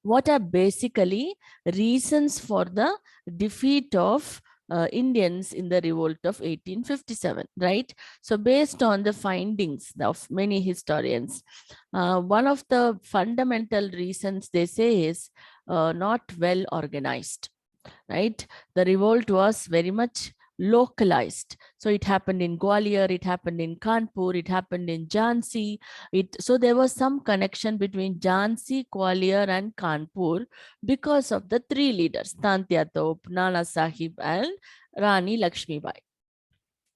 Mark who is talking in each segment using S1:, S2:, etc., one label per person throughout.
S1: what are basically reasons for the defeat of Indians in the revolt of 1857, right? So based on the findings of many historians, one of the fundamental reasons they say is not well organized, right? The revolt was very much localized. So it happened in Gwalior, it happened in Kanpur, it happened in Jhansi. So there was some connection between Jhansi, Gwalior, and Kanpur because of the three leaders, Tantia Top, Nana Sahib, and Rani Lakshmibai.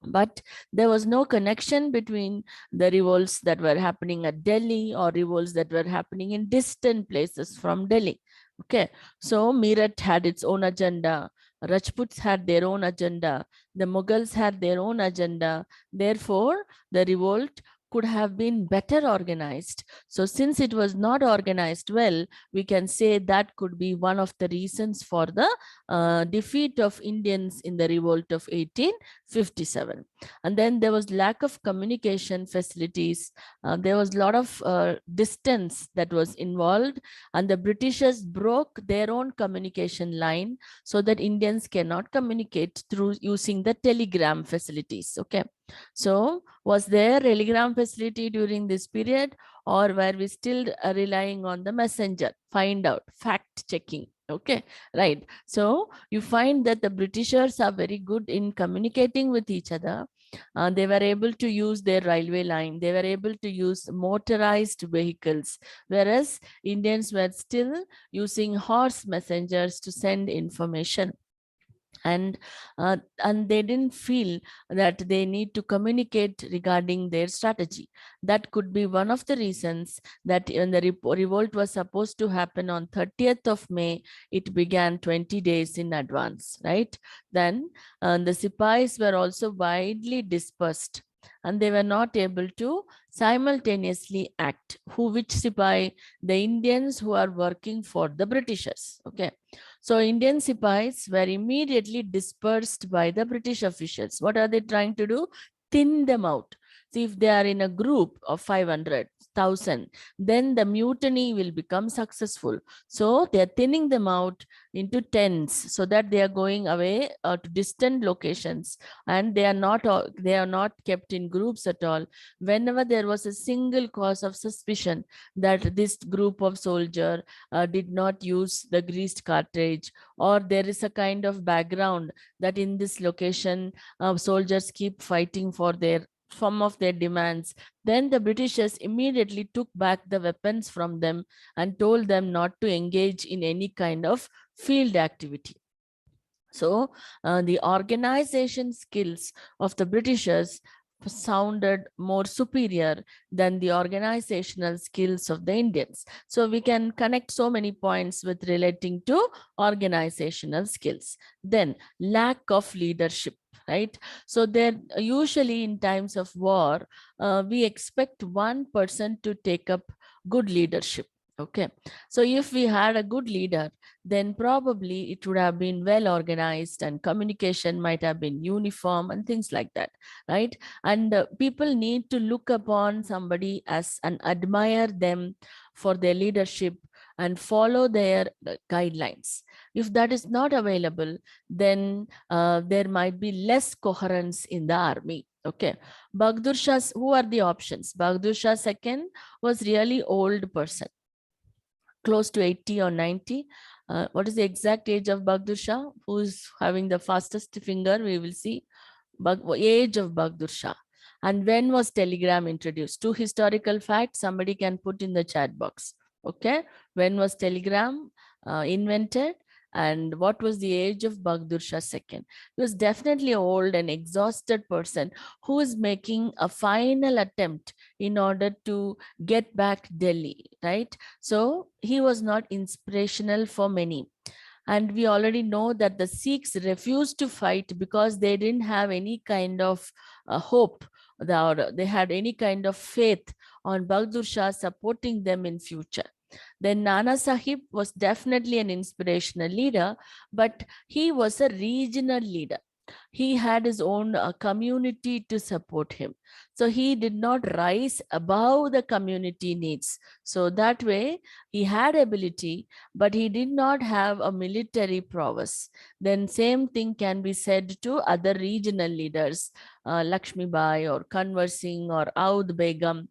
S1: But there was no connection between the revolts that were happening at Delhi or revolts that were happening in distant places from Delhi. Okay, so Meerut had its own agenda. Rajputs had their own agenda. The Mughals had their own agenda. Therefore, the revolt could have been better organized. So since it was not organized well, we can say that could be one of the reasons for the defeat of Indians in the revolt of 1857. And then there was lack of communication facilities. There was a lot of distance that was involved, and the Britishers broke their own communication line so that Indians cannot communicate through using the telegram facilities. Okay, so was there telegram facility during this period, or were we still relying on the messenger? Find out, fact checking. Okay, right. So you find that the Britishers are very good in communicating with each other. They were able to use their railway line. They were able to use motorized vehicles, whereas Indians were still using horse messengers to send information. And they didn't feel that they need to communicate regarding their strategy. That could be one of the reasons that when the revolt was supposed to happen on 30th of May, it began 20 days in advance, right? Then the Sipais were also widely dispersed, and they were not able to simultaneously act. Which Sipai? The Indians who are working for the Britishers. Okay, so Indian Sipais were immediately dispersed by the British officials. What are they trying to do? Thin them out. See, if they are in a group of 500,000, then the mutiny will become successful. So they are thinning them out into tens so that they are going away to distant locations, and they are not kept in groups at all. Whenever there was a single cause of suspicion that this group of soldier did not use the greased cartridge, or there is a kind of background that in this location soldiers keep fighting for some of their demands, then the Britishers immediately took back the weapons from them and told them not to engage in any kind of field activity. So the organization skills of the Britishers sounded more superior than the organizational skills of the Indians. So we can connect so many points with relating to organizational skills. Then lack of leadership, right? So there usually in times of war, we expect one person to take up good leadership. Okay, so if we had a good leader, then probably it would have been well organized and communication might have been uniform and things like that, right? And people need to look upon somebody as and admire them for their leadership and follow their guidelines. If that is not available, then there might be less coherence in the army. Okay, Bahadur Shah, who are the options? Bahadur Shah II was really old person, close to 80 or 90. What is the exact age of Bahadur Shah? Who is having the fastest finger? We will see. Age of Bahadur Shah. And when was telegram introduced? Two historical facts somebody can put in the chat box. Okay. When was telegram invented? And what was the age of Bahadur Shah II? He was definitely an old and exhausted person who is making a final attempt in order to get back Delhi, right? So he was not inspirational for many. And we already know that the Sikhs refused to fight because they didn't have any kind of hope. They had any kind of faith on Bahadur Shah supporting them in future. Then Nana Sahib was definitely an inspirational leader, but he was a regional leader. He had his own community to support him. So he did not rise above the community needs. So that way, he had ability, but he did not have a military prowess. Then same thing can be said to other regional leaders, Lakshmi Bai or Kanwar Singh or Aud Begum.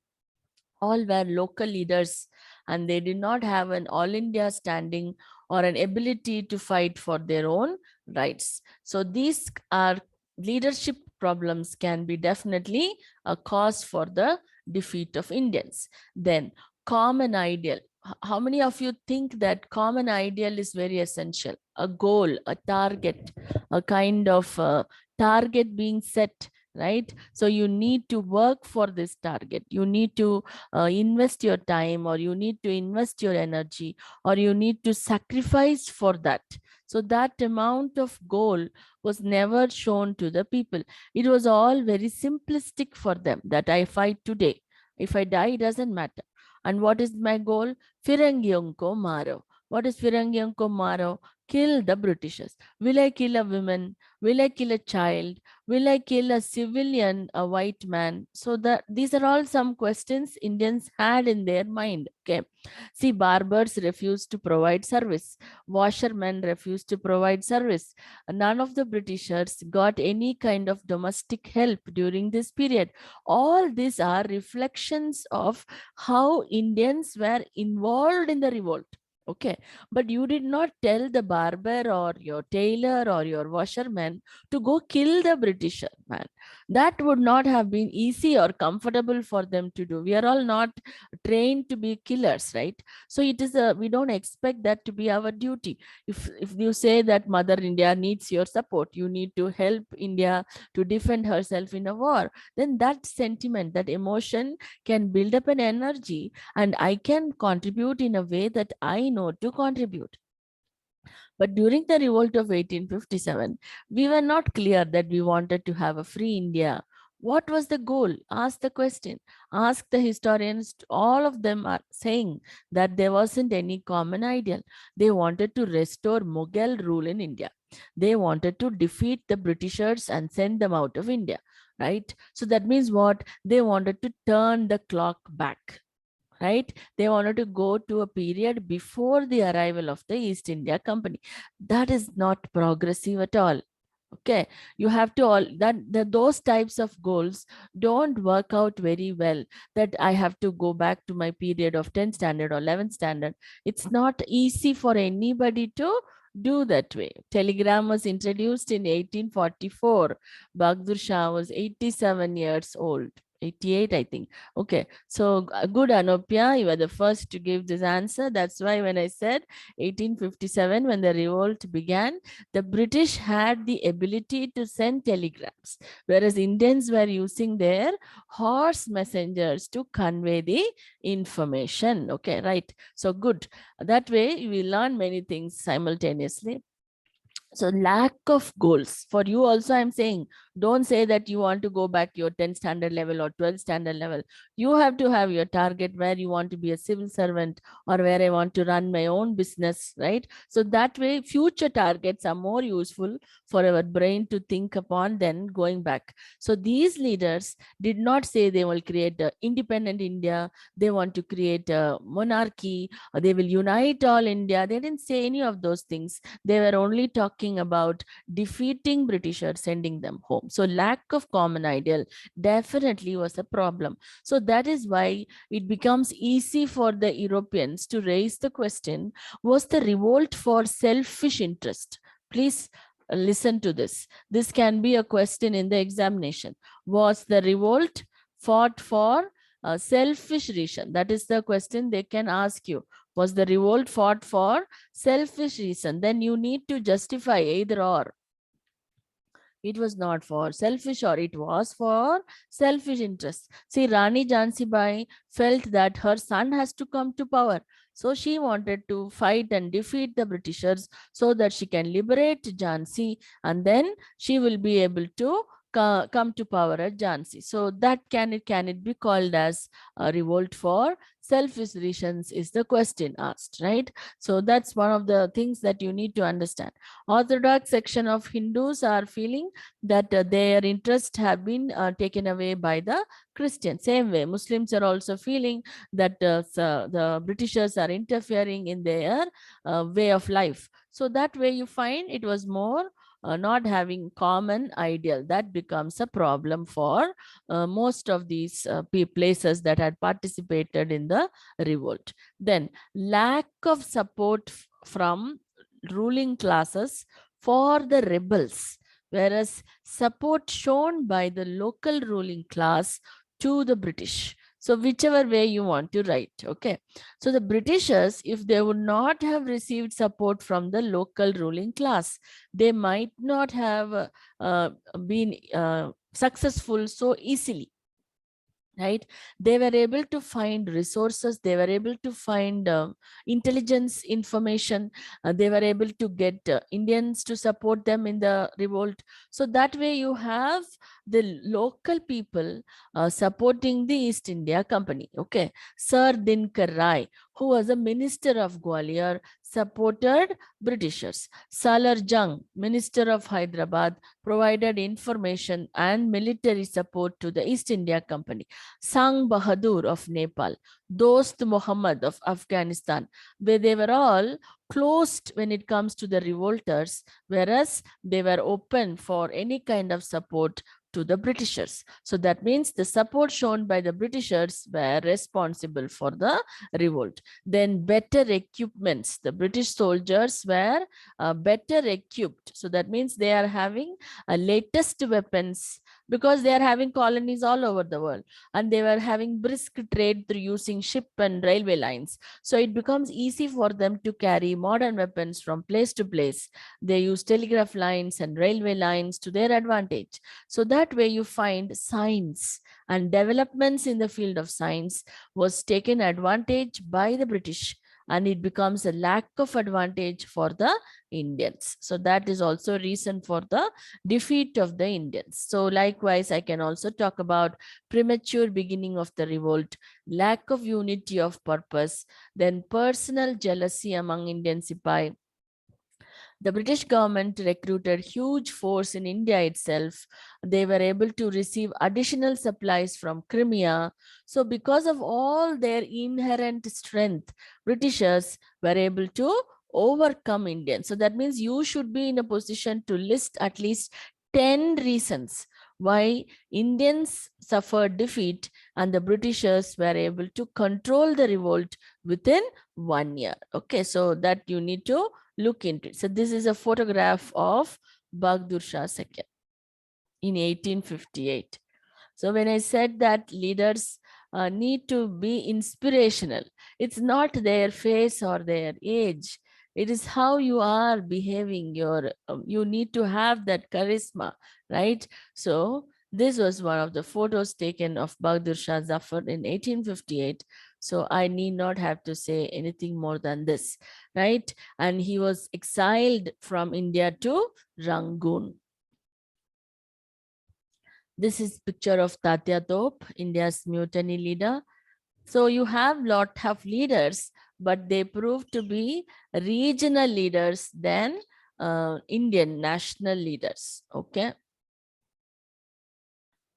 S1: All were local leaders, and they did not have an all India standing or an ability to fight for their own rights. So these are leadership problems can be definitely a cause for the defeat of Indians. Then common ideal. How many of you think that common ideal is very essential? A goal, a target, a kind of target being set, right? So you need to work for this target. You need to invest your time, or you need to invest your energy, or you need to sacrifice for that. So that amount of goal was never shown to the people. It was all very simplistic for them, that I fight today. If I die, it doesn't matter. And what is my goal? Firangyonko Maro. What is Firangyonko Maro? Kill the Britishers. Will I kill a woman? Will I kill a child? Will I kill a civilian, a white man? So that these are all some questions Indians had in their mind. Okay. See, barbers refused to provide service. Washermen refused to provide service. None of the Britishers got any kind of domestic help during this period. All these are reflections of how Indians were involved in the revolt. Okay. But you did not tell the barber or your tailor or your washerman to go kill the Britisher man. That would not have been easy or comfortable for them to do. We are all not trained to be killers, right? So it is we don't expect that to be our duty. If you say that Mother India needs your support, you need to help India to defend herself in a war, then that sentiment, that emotion can build up an energy, and I can contribute in a way that I know to contribute. But during the revolt of 1857, we were not clear that we wanted to have a free India. What was the goal? Ask the question. Ask the historians. All of them are saying that there wasn't any common ideal. They wanted to restore Mughal rule in India. They wanted to defeat the Britishers and send them out of India, right? So that means what? They wanted to turn the clock back, right? They wanted to go to a period before the arrival of the East India Company. That is not progressive at all. Okay, you have to all that those types of goals don't work out very well. That I have to go back to my period of 10th standard or 11th standard. It's not easy for anybody to do that way. Telegram was introduced in 1844. Bahadur Shah was 87 years old. 88, I think. Okay, so good, Anopya. You are the first to give this answer. That's why when I said 1857, when the revolt began, the British had the ability to send telegrams, whereas Indians were using their horse messengers to convey the information. Okay, right. So good. That way, we learn many things simultaneously. So lack of goals for you also, I'm saying, don't say that you want to go back your 10th standard level or 12th standard level. You have to have your target where you want to be a civil servant, or where I want to run my own business, right? So that way future targets are more useful for our brain to think upon than going back. So these leaders did not say they will create an independent India, they want to create a monarchy, or they will unite all India. They didn't say any of those things. They were only talking about defeating Britishers, sending them home. So lack of common ideal definitely was a problem. So that is why it becomes easy for the Europeans to raise the question, was the revolt for selfish interest? Please listen to this. This can be a question in the examination. Was the revolt fought for a selfish reason? That is the question they can ask you. Was the revolt fought for selfish reason? Then you need to justify either or. It was not for selfish, or it was for selfish interest. See, Rani Jhansi Bai felt that her son has to come to power. So she wanted to fight and defeat the Britishers so that she can liberate Jhansi, and then she will be able to come to power at Jhansi. So that can it be called as a revolt for selfish reasons is the question asked, right? So that's one of the things that you need to understand. Orthodox section of Hindus are feeling that their interests have been taken away by the Christians. Same way, Muslims are also feeling that the Britishers are interfering in their way of life. So that way you find it was more not having common ideal. That becomes a problem for most of these places that had participated in the revolt. Then lack of support from ruling classes for the rebels, whereas support shown by the local ruling class to the British. So whichever way you want to write, okay. So the Britishers, if they would not have received support from the local ruling class, they might not have been successful so easily, right? They were able to find resources, they were able to find intelligence information, they were able to get Indians to support them in the revolt. So that way you have the local people supporting the East India Company, okay. Sir Dinkar Rai, who was a minister of Gwalior, supported Britishers. Salar Jung, minister of Hyderabad, provided information and military support to the East India Company. Sang Bahadur of Nepal, Dost Muhammad of Afghanistan, where they were all closed when it comes to the revolters, whereas they were open for any kind of support to the Britishers. So that means the support shown by the Britishers were responsible for the revolt. Then better equipments. The British soldiers were better equipped. So that means they are having latest weapons because they are having colonies all over the world, and they were having brisk trade through using ship and railway lines. So it becomes easy for them to carry modern weapons from place to place. They use telegraph lines and railway lines to their advantage. So that way you find science and developments in the field of science was taken advantage by the British, and it becomes a lack of advantage for the Indians. So that is also a reason for the defeat of the Indians. So likewise, I can also talk about premature beginning of the revolt, lack of unity of purpose, then personal jealousy among Indian Sipai. The British government recruited huge force in India itself. They were able to receive additional supplies from Crimea. So because of all their inherent strength, Britishers were able to overcome Indians. So that means you should be in a position to list at least 10 reasons why Indians suffered defeat and the Britishers were able to control the revolt within 1 year. Okay, so that you need to look into it. So this is a photograph of Bahadur Shah II in 1858. So when I said that leaders need to be inspirational, it's not their face or their age. It is how you are behaving. You need to have that charisma, right? So this was one of the photos taken of Bahadur Shah Zafar in 1858. So I need not have to say anything more than this, right? And he was exiled from India to Rangoon. This is picture of Tatya Top, India's mutiny leader. So you have lot of leaders, but they prove to be regional leaders than Indian national leaders. Okay.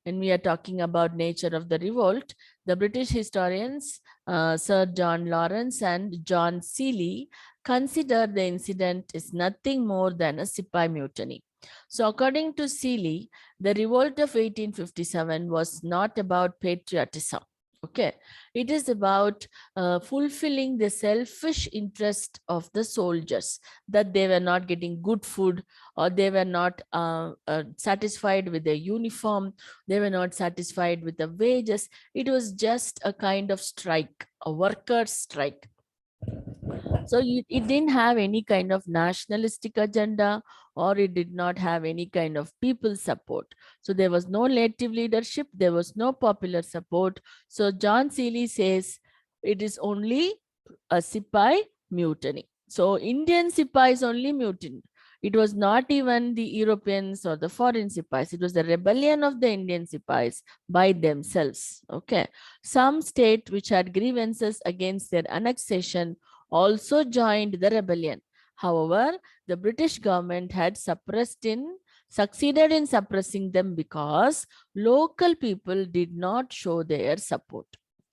S1: When we are talking about nature of the revolt, the British historians, Sir John Lawrence and John Seeley, consider the incident is nothing more than a Sipai mutiny. So according to Seeley, the revolt of 1857 was not about patriotism. Okay, it is about fulfilling the selfish interest of the soldiers, that they were not getting good food, or they were not satisfied with their uniform, they were not satisfied with the wages. It was just a kind of strike, a workers' strike. So it didn't have any kind of nationalistic agenda, or it did not have any kind of people support. So there was no native leadership, there was no popular support. So John Seeley says it is only a Sipai mutiny. So Indian Sipai is only mutiny. It was not even the Europeans or the foreign Sipais. It was the rebellion of the Indian Sipais by themselves. Okay. Some state which had grievances against their annexation also joined the rebellion. However, the British government had succeeded in suppressing them because local people did not show their support.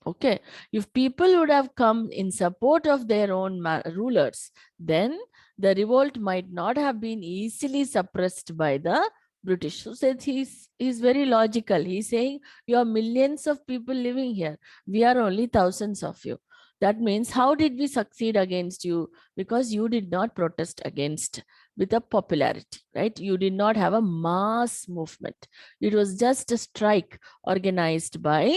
S1: Okay, if people would have come in support of their own rulers, then the revolt might not have been easily suppressed by the British. So says he's very logical. He's saying you are millions of people living here. We are only thousands of you. That means how did we succeed against you? Because you did not protest against with a popularity, right? You did not have a mass movement. It was just a strike organized by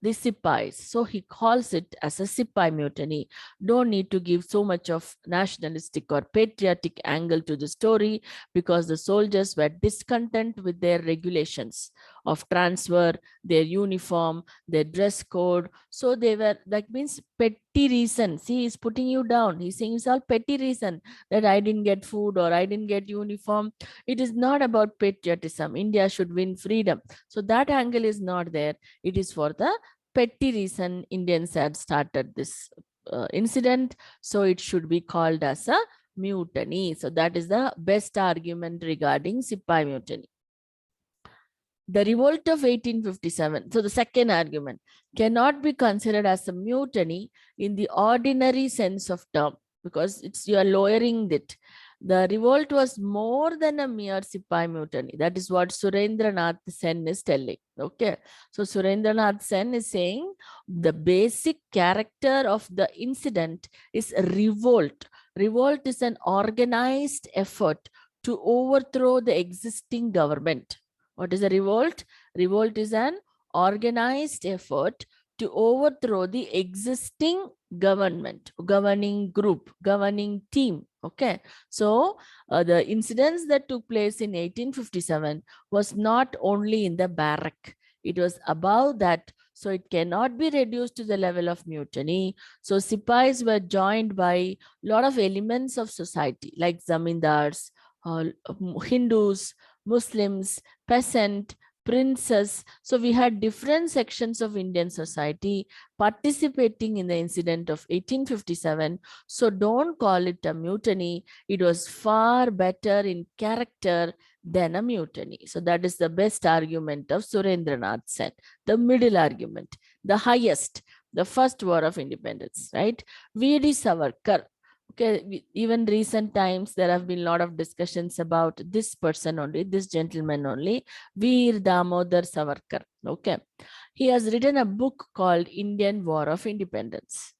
S1: the Sipais. So he calls it as a Sipai mutiny. Don't need to give so much of nationalistic or patriotic angle to the story because the soldiers were discontent with their regulations of transfer, their uniform, their dress code. So they were, that means petty reason. See, he's putting you down. He's saying it's all petty reason that I didn't get food or I didn't get uniform. It is not about patriotism. India should win freedom. So that angle is not there. It is for the petty reason Indians had started this incident. So it should be called as a mutiny. So that is the best argument regarding Sipai mutiny. The revolt of 1857, so the second argument, cannot be considered as a mutiny in the ordinary sense of term because you are lowering it. The revolt was more than a mere Sipai mutiny. That is what Surendranath Sen is telling. Okay. So Surendranath Sen is saying the basic character of the incident is revolt. Revolt is an organized effort to overthrow the existing government. What is a revolt? Revolt is an organized effort to overthrow the existing government, governing group, governing team. Okay. So the incidents that took place in 1857 was not only in the barrack. It was above that. So it cannot be reduced to the level of mutiny. So Sipais were joined by a lot of elements of society like zamindars, Hindus, Muslims, peasant, princess. So we had different sections of Indian society participating in the incident of 1857. So don't call it a mutiny. It was far better in character than a mutiny. So that is the best argument of Surendranath Sen. The middle argument, the highest, the first war of independence, right? V.D. Savarkar. Okay, even recent times, there have been a lot of discussions about this person only, this gentleman only, Veer Damodar Savarkar. Okay, he has written a book called Indian War of Independence.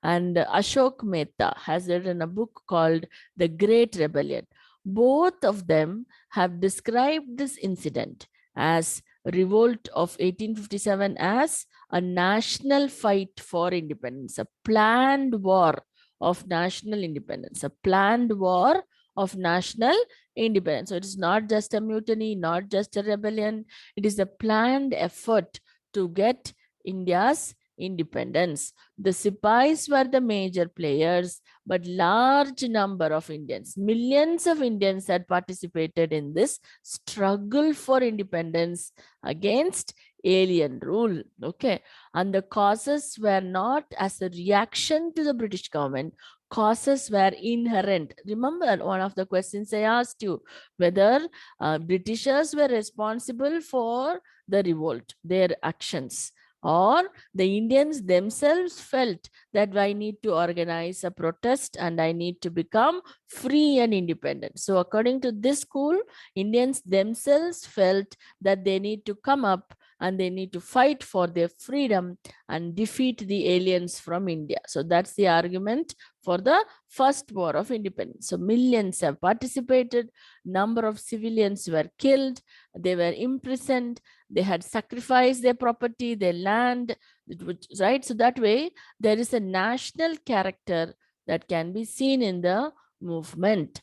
S1: And Ashok Mehta has written a book called The Great Rebellion. Both of them have described this incident as revolt of 1857 as a national fight for independence, a planned war of national independence, a planned war of national independence. So it is not just a mutiny, not just a rebellion. It is a planned effort to get India's independence. The Sipais were the major players, but large number of Indians, millions of Indians had participated in this struggle for independence against alien rule. Okay. And the causes were not as a reaction to the British government. Causes were inherent. Remember one of the questions I asked you, whether Britishers were responsible for the revolt, their actions, or the Indians themselves felt that I need to organize a protest and I need to become free and independent. So according to this school, Indians themselves felt that they need to come up and they need to fight for their freedom and defeat the aliens from India. So that's the argument for the first war of independence. So millions have participated, number of civilians were killed, they were imprisoned, they had sacrificed their property, their land, right? So that way, there is a national character that can be seen in the movement.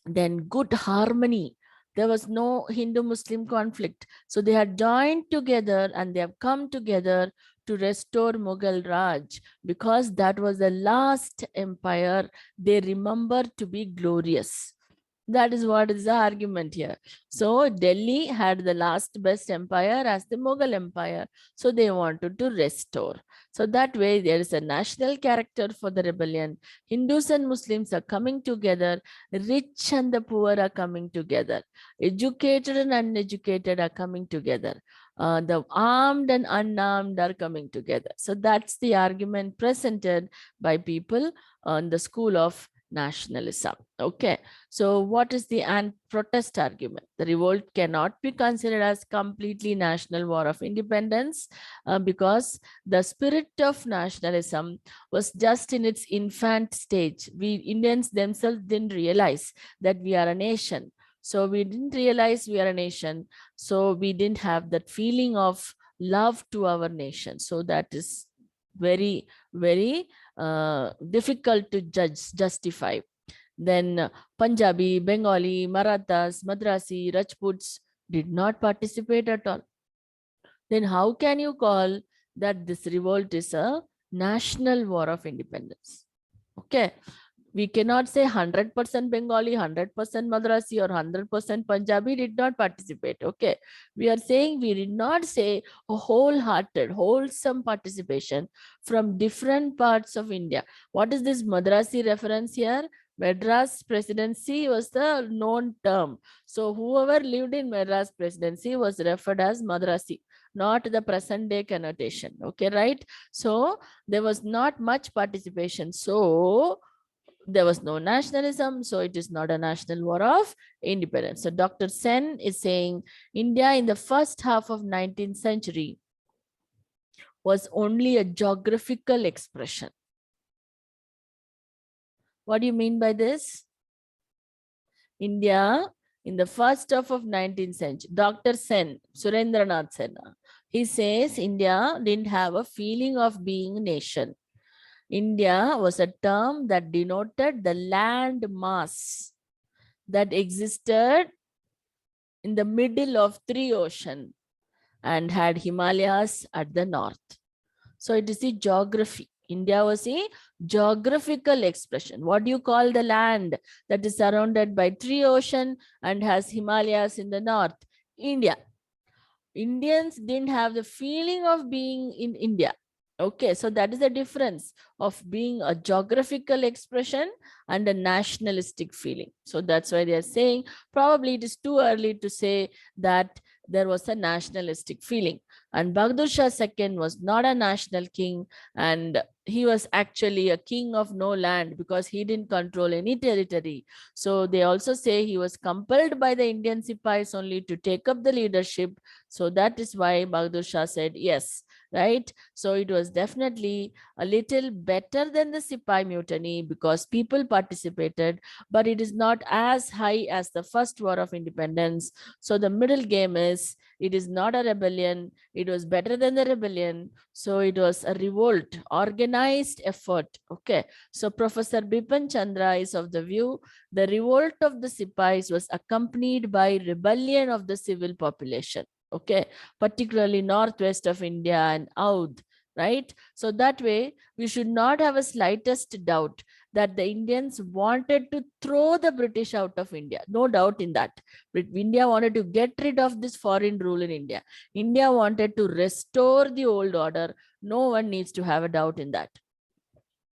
S1: Then good harmony. There was no Hindu-Muslim conflict. So they had joined together and they have come together to restore Mughal Raj because that was the last empire they remember to be glorious. That is what is the argument here. So Delhi had the last best empire as the Mughal Empire. So they wanted to restore. So that way there is a national character for the rebellion. Hindus and Muslims are coming together. Rich and the poor are coming together. Educated and uneducated are coming together. The armed and unarmed are coming together. So that's the argument presented by people on the school of nationalism. Okay. So what is the protest argument? The revolt cannot be considered as completely national war of independence because the spirit of nationalism was just in its infant stage. We Indians themselves didn't realize that we are a nation. So we didn't realize we are a nation. So we didn't have that feeling of love to our nation. So that is very, very difficult to justify. Then Punjabi, Bengali, Marathas, Madrasi, Rajputs did not participate at all. Then how can you call that this revolt is a national war of independence? Okay. We cannot say 100% Bengali, 100% Madrasi or 100% Punjabi did not participate. Okay. We are saying we did not say a wholehearted, wholesome participation from different parts of India. What is this Madrasi reference here? Madras presidency was the known term. So whoever lived in Madras presidency was referred as Madrasi, not the present day connotation. Okay, right? So there was not much participation. So there was no nationalism, so it is not a national war of independence. So Dr. Sen is saying India in the first half of 19th century was only a geographical expression. What do you mean by this? India in the first half of 19th century, Dr. Sen, Surendranath Sen, he says India didn't have a feeling of being a nation. India was a term that denoted the land mass that existed in the middle of three oceans and had Himalayas at the north. So it is the geography. India was a geographical expression. What do you call the land that is surrounded by three oceans and has Himalayas in the north? India. Indians didn't have the feeling of being in India. Okay, so that is the difference of being a geographical expression and a nationalistic feeling. So that's why they are saying probably it is too early to say that there was a nationalistic feeling. And Bahadur Shah II was not a national king, and he was actually a king of no land because he didn't control any territory. So they also say he was compelled by the Indian Sipais only to take up the leadership. So that is why Bahadur Shah said yes, right? So it was definitely a little better than the Sipai mutiny because people participated, but it is not as high as the first war of independence. So the middle game is, it is not a rebellion. It was better than the rebellion. So it was a revolt, organized effort. Okay. So Professor Bipan Chandra is of the view the revolt of the Sipais was accompanied by rebellion of the civil population. Okay, particularly northwest of India and Oudh, right? So that way, we should not have a slightest doubt that the Indians wanted to throw the British out of India. No doubt in that. But India wanted to get rid of this foreign rule in India. India wanted to restore the old order. No one needs to have a doubt in that.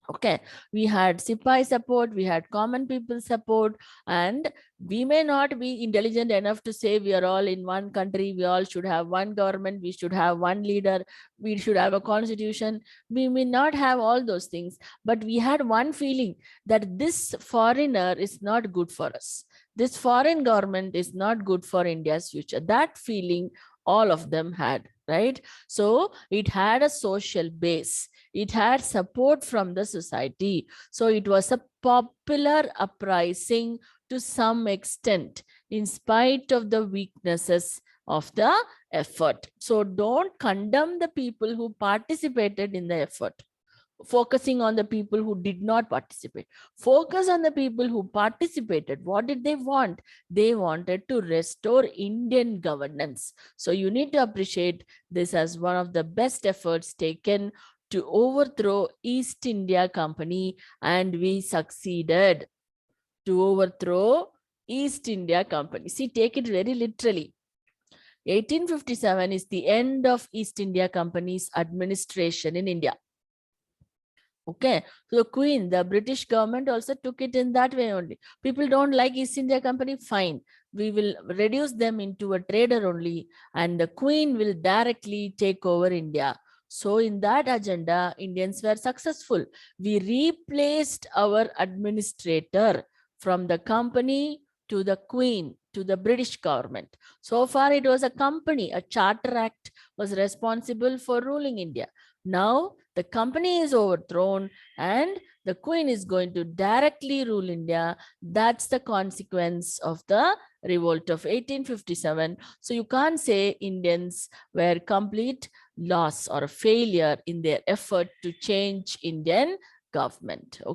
S1: Okay, we had Sipai support, we had common people support, and we may not be intelligent enough to say we are all in one country, we all should have one government, we should have one leader, we should have a constitution. We may not have all those things, but we had one feeling that this foreigner is not good for us. This foreign government is not good for India's future. That feeling all of them had, right? So it had a social base. It had support from the society. So it was a popular uprising to some extent, in spite of the weaknesses of the effort. So don't condemn the people who participated in the effort, focusing on the people who did not participate. Focus on the people who participated. What did they want? They wanted to restore Indian governance. So you need to appreciate this as one of the best efforts taken to overthrow East India Company, and we succeeded to overthrow East India Company. See, take it very literally. 1857 is the end of East India Company's administration in India. Okay, so the Queen, the British government also took it in that way only. People don't like East India Company, fine. We will reduce them into a trader only, and the Queen will directly take over India. So in that agenda, Indians were successful. We replaced our administrator from the company to the Queen, to the British government. So far, it was a company, a charter act was responsible for ruling India. Now, the company is overthrown and the Queen is going to directly rule India. That's the consequence of the revolt of 1857. So you can't say Indians were complete loss or a failure in their effort to change Indian government. Okay.